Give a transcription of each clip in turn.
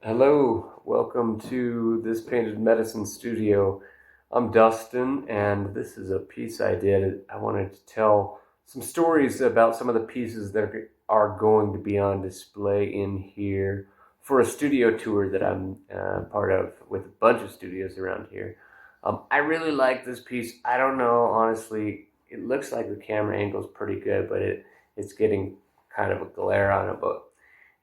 Hello, welcome to this Painted Medicine studio. I'm Dustin, and this is a piece I did. I wanted to tell some stories about some of the pieces that are going to be on display in here for a studio tour that I'm part of with a bunch of studios around here. I really like this piece. I don't know, honestly, it looks like the camera angle is pretty good, but it's getting kind of a glare on it, but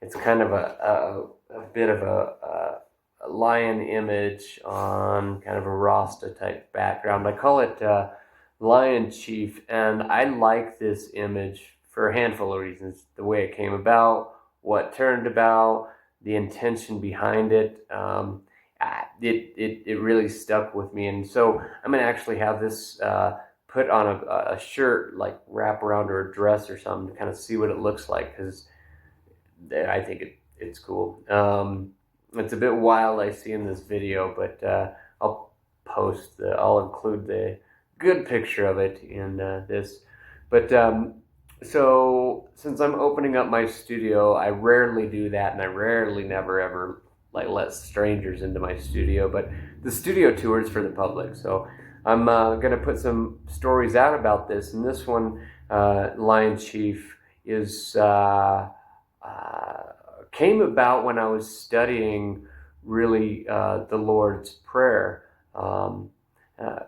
it's kind of a bit of a lion image on kind of a Rasta type background. I call it Lion Chief, and I like this image for a handful of reasons. The way it came about, what turned about, the intention behind it. It really stuck with me, and so I'm gonna actually have this put on a shirt, like wrap around or a dress or something, to kind of see what it looks like, because I think it's cool. It's a bit wild, I see in this video, but I'll include the good picture of it in this. But so since I'm opening up my studio, I rarely do that, and I rarely, never, ever like let strangers into my studio. But the studio tour is for the public, so I'm gonna put some stories out about this. And this one, Lion Chief, is. Came about when I was studying really the Lord's Prayer. Um, uh,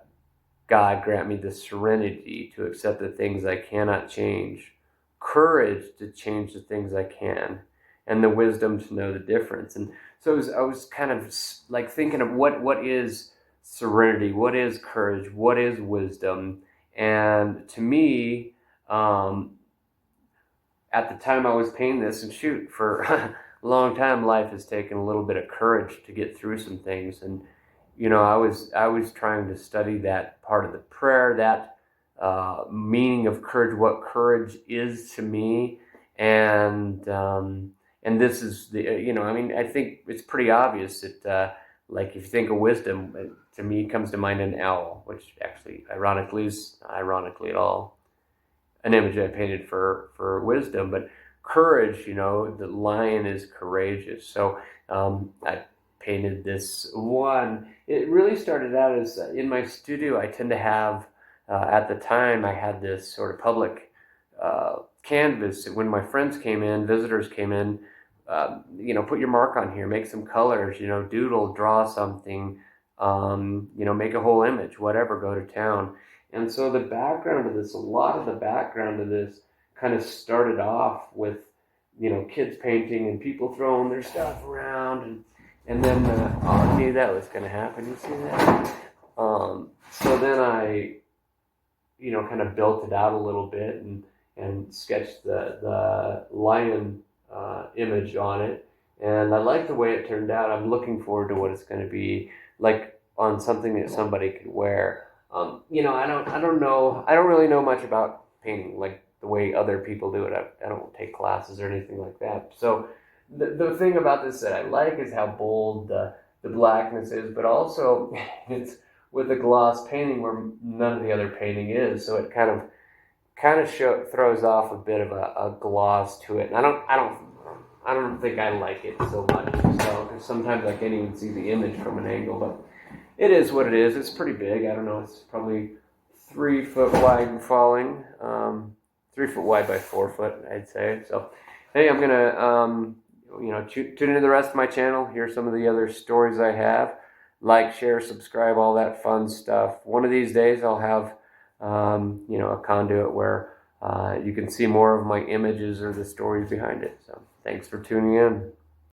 God grant me the serenity to accept the things I cannot change, courage to change the things I can, and the wisdom to know the difference. And so I was kind of like thinking of what is serenity, what is courage, what is wisdom. And to me, at the time I was painting this, and shoot, for a long time, life has taken a little bit of courage to get through some things. And I was trying to study that part of the prayer, that meaning of courage, what courage is to me. And this is I mean, I think it's pretty obvious that like if you think of wisdom, to me comes to mind an owl, which actually ironically is not ironically at all an image I painted for wisdom. But courage, the lion is courageous. So I painted this one. It really started out as in my studio. I tend to have at the time I had this sort of public canvas. When my friends came in, visitors came in, put your mark on here, make some colors, doodle, draw something, make a whole image, whatever, go to town. And so the background of this, a lot of the background of this kind of started off with, kids painting and people throwing their stuff around. And then, I knew that was going to happen. You see that? So then I, kind of built it out a little bit and sketched the lion image on it. And I like the way it turned out. I'm looking forward to what it's going to be like on something that somebody could wear. I don't know. I don't really know much about painting, like the way other people do it. I don't take classes or anything like that. So the thing about this that I like is how bold the blackness is, but also it's with a gloss painting where none of the other painting is. So it throws off a bit of a gloss to it. And I don't think I like it so much. So because sometimes I can't even see the image from an angle, but it is what it is. It's pretty big. I don't know. It's probably 3 foot wide and falling. 3 foot wide by 4 foot, I'd say. So, hey, I'm gonna, tune into the rest of my channel. Hear some of the other stories I have. Like, share, subscribe, all that fun stuff. One of these days, I'll have, a conduit where you can see more of my images or the stories behind it. So, thanks for tuning in.